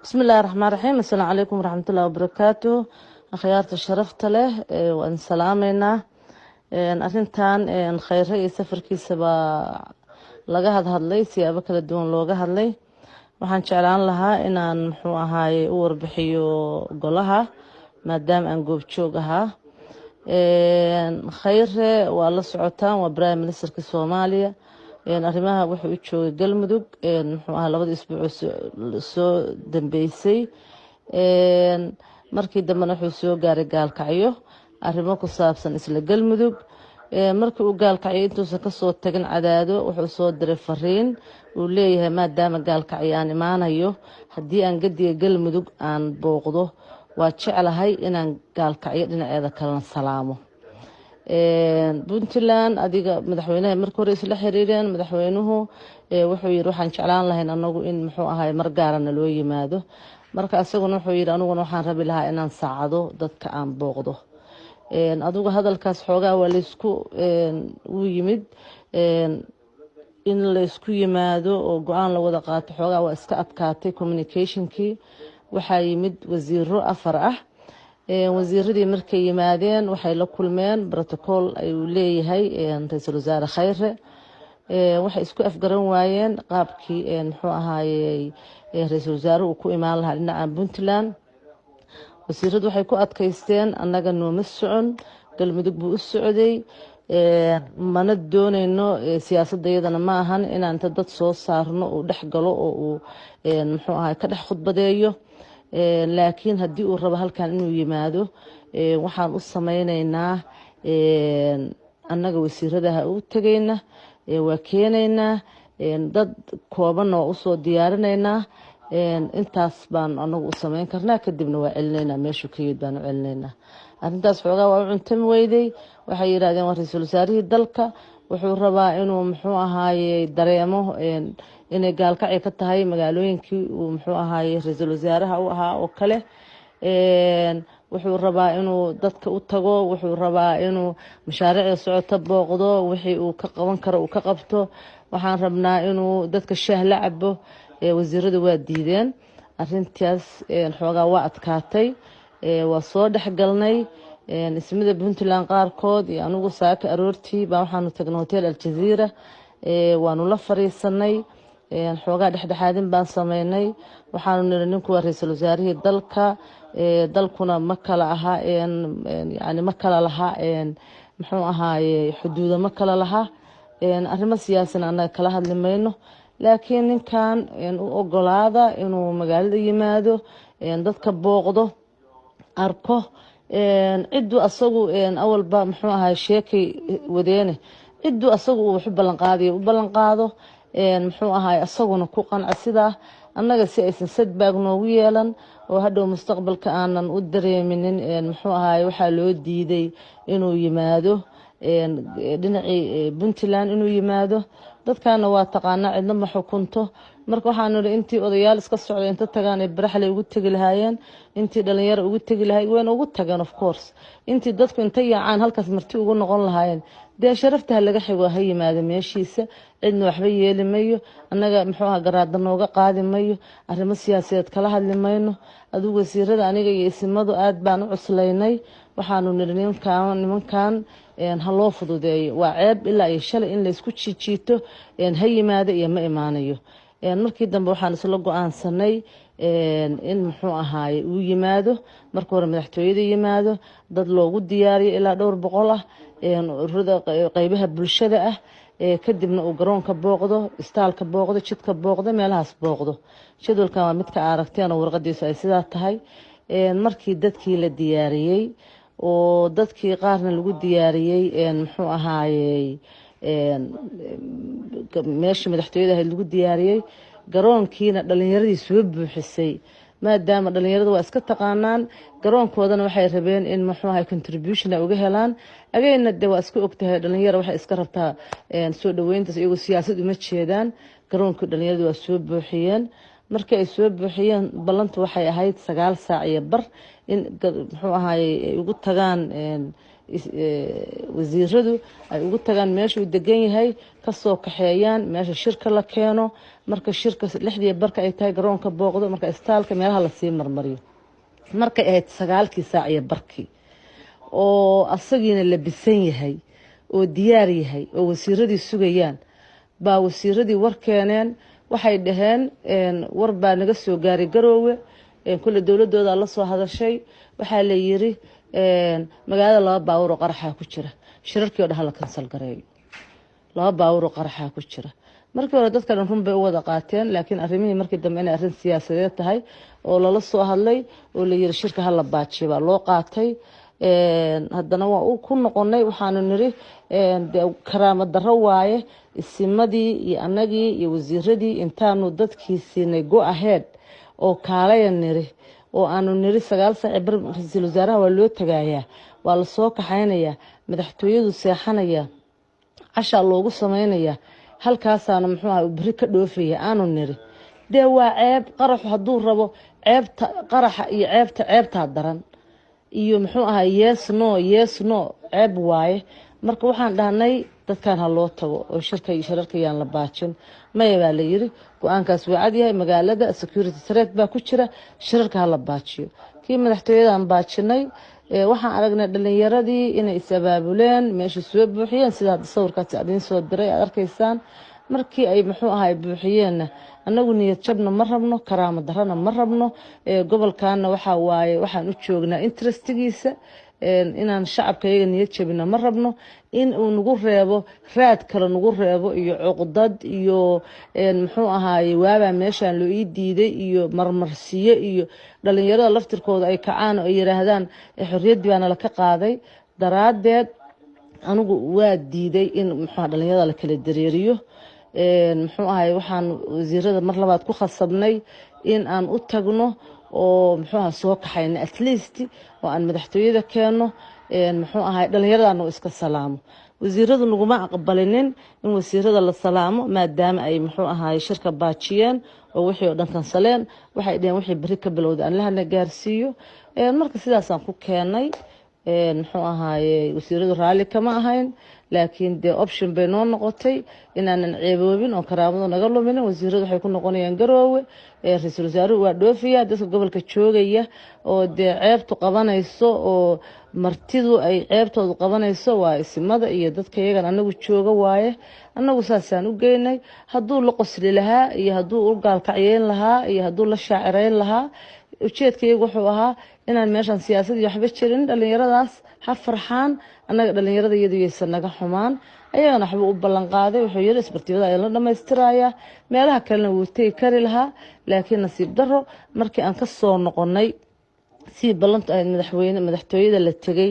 بسم الله الرحمن الرحيم. السلام عليكم ورحمة الله وبركاته. أخيارت الشرفت له وأن سلامنا أرنتان خير رئي سفر كيسبا laga hadlay siyaabo kala duwan looga hadlay waxaan jeclaan lahaa inaan muxuu ahaay u warbixiyo golaha maadaama aan goobjoog ahaa khayre waa la socotaan waa prime ministerka Soomaaliya arrimaha wuxuu u joogay galmudug muxuu ahaa labada isbuuc soo dambeysay markii dambena wuxuu soo gaaray gaalkacyo arrimo ku saabsan isla galmudug markii uu gaalkacyo intuusan ka soo tagin cadaado wuxuu soo diray fariin uu leeyahay maadaama gaalkacyo aan imaanayo haddii aan gadiga galmudug aan booqdo waa jeclahay inaan gaalkacyo dhinaceeda kalena salaamo puntland adiga madaxweynaha markii hore isla xiriireen madaxweynuhu wuxuu yiri waxaan jeclaan lahayn anagu in muxuu ahaay mar gaarana loo yimaado marka asaguna wuxuu yiri aniguna waxaan rabi lahaa inaan saacado dadka aan booqdo adigu hadalkaas xoogaa waa laysku u yimid in laysku yimaado oo go'aan la wada qaato xoogaa waa iska adkaatay communicationkii waxaa yimid wasiiro afar ah wasiiradii markay yimaadeen waxay la kulmeen protocol ay uu leeyahay ra'iisul wasaare khayre waxay isku afgaran waayeen qaabkii muxuu ahaayay ra'iisul wasaare uu ku imaan lahaa dhinaca puntland wasiiradu waxay ku adkaysteen annaga nooma socon galmudug buu u socday mana doonayno siyaasadayadana ma ahan inaan inta dad soo saarno uu dhex galo oo uu muxuu ahaay ka dhex khudbadeeyo laakiin haddii uu rabo halkan inuu yimaado waxaan u sameynaynaa annaga wasiiradaha u tagayna waa keenaynaa dad kooban oo usoo diyaarinaynaa intaas baan anagu u sameyn karnaa kadibna waa celinaynaa meeshuu ka yimid baan u celinaynaa arrintaas xoogaa waa u cuntami weyday waxay yidhahdeen waa ra'iisul wasaarihii dalka wuxuu rabaa inuu muxuu ahaayey dareemo inay gaalkacyo ka tahay magaalooyinkii uu muxuu ahaayey ra'iisul wasaaraha u ahaa oo kale wuxuu rabaa inuu dadka u tago wuxuu rabaa inuu mashaariicda socota booqdo wixii uu ka qaban karo uu ka qabto waxaan rabnaa inuu dadka shaah la cabo wasiiradu waa diideen arrintaas xoogaa waa adkaatay waa soo dhexgalnay ismida puntland qaarkood iyo anigu saaka aroortii baa waxaanu tagnay hotel aljazeera waanu la fariisanay xoogaa dhexdhexaadin baan sameynay waxaanu niri ninku waa ra'iisul wasaarihii dalka dalkuna ma kala aha yani ma kala laha muxuu ahaaye xuduudo ma kala laha arrimo siyaasan annaga kala hadli mayno laakiin ninkan u ogolaada inuu magaalada yimaado dadka booqdo arko ciddu asagu awalba muxuu ahaay sheekay wadeene ciddu asagu uu waxu ballanqaadayo u ballanqaado muxuu ahaay asaguna ku qanca sidaa annaga si aysan sadbaag noogu yeelan oo hadhow mustaqbalka aanan u dareeminin muxuu ahaay waxaa loo diiday inuu yimaado dhinacii puntland inuu yimaado dadkana waa taqaanaa cidna ma xukunto marka waxaan niri intii odayaal iska socday inta tagaan ay baraxle ugu tagi lahaayeen intii dhalinyaro ugu tagi lahayd wayna ugu tageen of course intii dadku inta yaacaan halkaas marti ugu noqon lahaayeen dee sharaftaha laga xigo ha yimaado meeshiisa cidna waxba yeeli mayo annaga muxuu ahaa garaada nooga qaadi mayo arrimo siyaasadeed kala hadli mayno adigu wasiirada aniga iyo isimadu aad baan u cuslaynay waxaanu niri nimankan ha loo fududeeyo waa ceeb ilaa iyo shalay in laysku jiijiito ha yimaado iyo ma imaanayo markii dambe waxaan isla go-aansanay in muxuu ahaaye uu yimaado marka hore madaxtooyada yimaado dad loogu diyaariyo ilaa dhowr boqol ah ururada qaybaha bulshada ah kadibna uu garoonka booqdo istaalka booqdo jidka booqdo meelahaas booqdo jadwalkan waa midka aragteen oo warqadiisu ay sidaa tahay markii dadkii la diyaariyey oo dadkii qaarna lagu diyaariyey muxuu ahaayey meeshii madaxtooyada ahayd lagu diyaariyey garoonkiina dhalinyaradii soo buuxisay maadaama dhalinyaradu waa iska taqaanaan garoonkoodana waxay rabeen in muxuu ahay contribution ay uga helaan agayna de waa iska ogtahay dhalinyaro waxay iska rabtaa soo dhaweyntaas iyagoo siyaasad uma jeedaan garoonkii dhalinyaradu waa soo buuxiyeen markii ay soo buuxiyeen ballantu waxay ahayd 9 saac iyo bar in muxuu ahay ay ugu tagaan wasiiradu ay ugu tagaan meesha uu degan yahay ka soo kaxeeyaan meesha shirka la keeno marka shirka 6 barka ay tahay garoonka booqdo marka istaalka meelaha la sii marmariyo marka ay 9 saac iyo barkii oo asagiina la bisan yahay oo diyaar yahay oo wasiiradii sugayaan baa wasiiradii war keeneen waxay dhaheen war baa naga soo gaaray garoowe kulli dawladooda la soo hadashay waxaa la yiri magaalada 2 baawur oo qaraxa ku jira shirarkii oo dhaha la kansal gareeyo 2 baawur oo qaraxa ku jira markii hore dadka run bay u wada qaateen laakiin arrimihii markii dambe inay arrin siyaasadeed tahay oo lala soo hadlay oo la yiri shirka hala baajiyo baa loo qaatay haddana waa uu ku noqonay waxaanu niri karaama darro waaye isimadii iyo annagii iyo wasiiradii intaanu dadkii siinay go ahead oo kaalaya niri oo aanu niri 9 saac bar ra'iisul wasaaraha waa loo tagayaa waa la soo kaxaynaya madaxtooyadu seexanaya casha loogu sameynaya halkaasaana muxuu ahaa bari ka dhoofaya aanu niri de waa ceeb qarax haduu rabo ceebta qaraxa iyo ceebta daran iyo muxuu ahaa yes no ceeb waaye marka waxaan dhahnay dadkan ha loo tago oo shirarka yaan la baajin may baa la yiri go'aankaas waa cad yahay magaalada security threat baa ku jira shirarka ha la baajiyo kii madaxtooyada aan baajinay waxaan aragnay dhalinyaradii inay isabaabuleen meesha soo buuxiyeen sida sawirkaas adin soo diray arkaysaan markii ay muxuu ahaa buuxiyeen anagu niyad jabna ma rabno karaama darana ma rabno gobolkaana waxa waaye waxaan u joognaa interestigiisa inaan shacabkayga niyad jabina ma rabno in uu nagu reebo raad kale nagu reebo iyo cuqdad iyo muxuu ahaay waaba meeshan loo ii diiday iyo marmarsiyo iyo dhalinyarada laftirkooda ay kacaan oo yiraahdaan xorriyad baana la ka qaaday daraadeed anigu waa diiday in muxuu dhalinyarada la kala dareeriyo muxuu ahaay waxaan wasiirada mar labaad ku khasabnay in aan u tagno oo muxuu soo kaxayna at least oo aan madaxtooyada keeno muxuu ahaay dhalinyarada iska salaamo wasiiradu naguma aqbalinin in wasiirada la salaamo maadaama ay muxuu ahaay shirka baajiyeen oo wixii oo dhan kansaleen waxay dheen wixii bari ka bilowday aan lahana gaarsiiyo marka sidaas aan ku keenay muxuu ahaay wasiiradu raali kama ahayn laakiin de option bay noo noqotay inaanan ceeboobin oo karaamada naga lumin wasiiradu waxay ku noqonayaan garoowe ra'iisul wasaaruhu waa dhoofiya dadka gobolka joogaya oo de ceebtu qabanayso oo martidu ay ceebtoodu qabanayso waa isimada iyo dadka iyagan anagu jooga waaye anagu saasaan u geynay haduu la qosli lahaa iyo haduu u gaalkacyeyn lahaa iyo haduu la shaacireyn lahaa ujeedkaygu wuxuu ahaa inaan meeshan siyaasad iyo waxba jirin dhalinyaradaas ha farxaan anaga dhalinyarada iyadoo naga xumaan ayagana waxba u ballan qaaday wuxuu yiri isbartibada ay la dhameystiraya meelaha kalena wuu tagi kari lahaa laakiin nasiib daro markii aan ka soo noqonay si ballantu ay madaxtooyada la tagay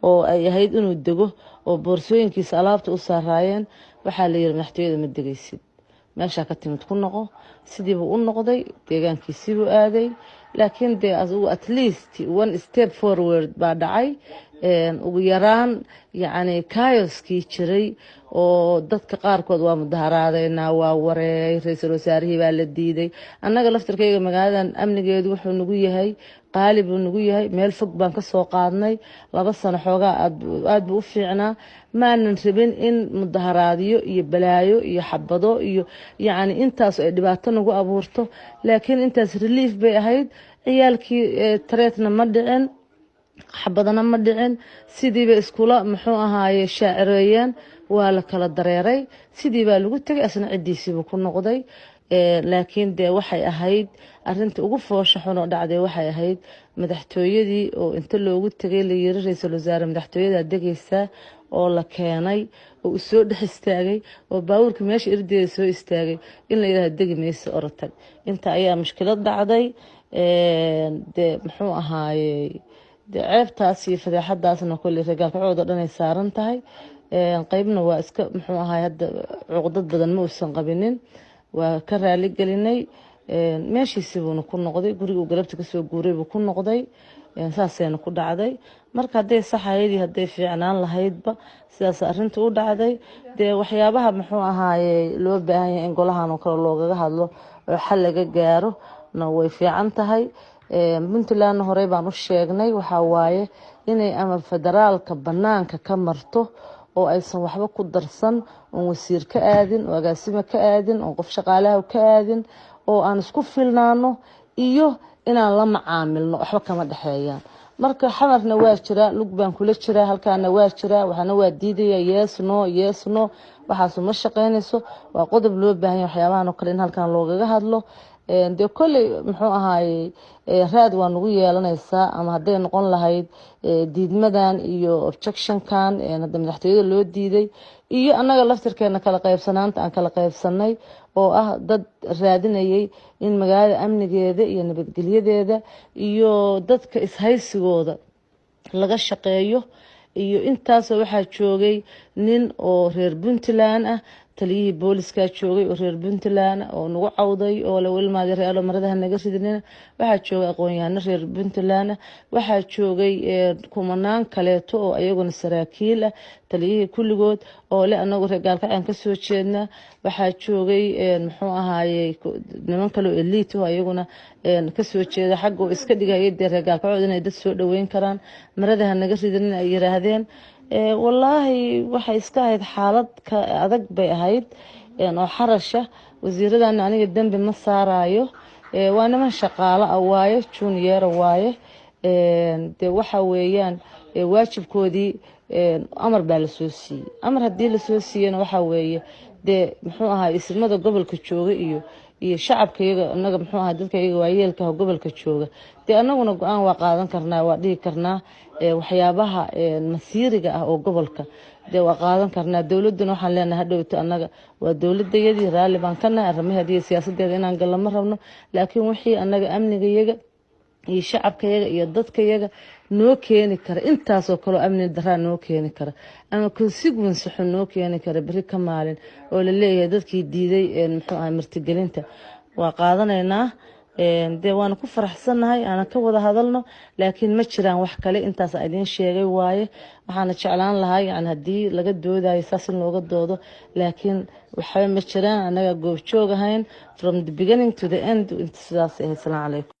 oo ay ahayd inuu dego oo boorsooyinkiisa alaabta u saaraayeen waxaa la yiri madaxtooyada ma degaysid meesha ka timid ku noqo sidii buu u noqday deegaankiisii buu aaday laakiin de at least one step forward baa dhacay ugu yaraan yani chaoskii jiray oo dadka qaarkood waa mudaharaadayna waa wareey ra'iisul wasaarihii baa la diiday annaga laftirkayga magaaladan amnigeedu wuxuu nagu yahay qaalib uu nagu yahay meel fog baan ka soo qaadnay 2 sano xoogaa aad buu u fiicnaa maanan rabin in mudaharaadiyo iyo balaayo iyo xabado iyo yani intaas ay dhibaato nagu abuurto laakiin intaas relief bay ahayd ciyaalkii tareetna ma dhicin xabadana ma dhicin sidiiba iskula muxuu ahaaye shaacireeyeen waa la kala dareeray sidii baa lagu tagay asna cidiisiiba ku noqday laakiin de waxay ahayd arinta ugu foosha xun oo dhacday waxay ahayd madaxtooyadii oo inta loogu tagay la yiri ra'iisul wasaare madaxtooyada degaysa oo la keenay oo soo dhex istaagay oo baawurka meesha irdeeda soo istaagay in la yiraahdo degi mayso orotag inta ayaa mushkilad dhacday de muxuu ahaaye de ceebtaas iyo fadeexadaasna kulli ragaalkacooda dhan ay saaran tahay qaybna waa iska muxuu ahaay hadda cuqdad badan ma uusan qabinin waa ka raali gelinay meeshiisiibuna ku noqday guriga galabta ka soo guuray buu ku noqday saasayna ku dhacday marka hadday saxayadii hadday fiicnaan lahaydba sidaas arrinta u dhacday dee waxyaabaha muxuu ahaaye loo baahan yahay in golahan oo kale loogaga hadlo oo xal laga gaaro na way fiican tahay puntland horey baan u sheegnay waxa waaye inay ama federaalka banaanka ka marto oo aysan waxba ku darsan oo wasiir ka aadin oo agaasimo ka aadin oo qof shaqaalaha ka aadin oo aan isku filnaano iyo inaan la macaamilno waxba kama dhaxeeyaan marka xamarna waa jira lug baan kula jira halkaana waa jira waxana waa diidaya yes no waxaas ma shaqeynayso waa qodob loo baahan yahay waxyaabahan oo kale in halkan loogaga hadlo de kulli muxuu ahaayay raad waan ugu yeelanaysaa ama haday noqon lahayd diidmadan iyo objection kan hada madaxtooyada loo diiday iyo anaga laftirkeena kala qaybsanaanta aan kala qaybsanay oo ah dad raadinayay in magaalada amnigeeda iyo nabadgelyadeeda iyo dadka ishaysigooda laga shaqeeyo iyo intaas waxa joogay nin oo reer Puntland ah taliyihii booliska joogay oo reer Puntland oo nagu cawday oo la wilmaaday reer maradaha naga ridnina waxa joogay aqoon-yahano reer Puntland waxa joogay kumanaan kaleeto oo ayaguna saraakiil ah taliyihii kulligood oo le anagu reegaalka aan ka soo jeedna waxa joogay muxuu ahaayay niman kale oo elite oo ayaguna ka soo jeeda xaq oo iska dhigay reegaalka inay dad soo dhaweyn karaan maradaha naga ridnina ay yiraahdeen wallahi waxa iska ahayd xaalad ka adag bay ahayd oo xarasha wasiiradan aniga dambi ma saarayo waa niman shaqaale ah waaye junior waaye de waxa weeyaan waajibkoodii amar baa la soo siiyay amar hadii la soo siiyana waxa weeye de muxuu ahaa ismada gobolka jooga iyo shacabkayga anaga muxuu ahaa dadkayga waayeelka gobolka jooga de anaguna go'aan waa qaadan karnaa waa dhigi karnaa waxyaabaha masiiriga ah oo gobolka de waa qaadan karnaa dawladuna waxaan leenahay hadhowto anaga waa dawladayadii raali baan ka nahay arrimaheedii siyaasadeeda inaan galno rabno laakiin wixii anaga amnigayaga iyo shacabkayaga iyo dadkayaga noo keeni kara intaas oo kale amni daraa noo keeni kara ama consequence xun noo keeni kara bari ka maalin oo la leeyahay dadkii diiday muxuu ahaa martigelinta waa qaadanaynaa de waan ku faraxsanahay aan ka wada hadalno laakiin ma jiraan wax kale intaas idin sheegay waaye waxaan jeclaan lahaa yani hadii laga doodayo saas in looga doodo laakiin waxa ma jiraan anaga goob joog ahayn from the beginning to the end inta sidaas ah. Assalaamu calaykum.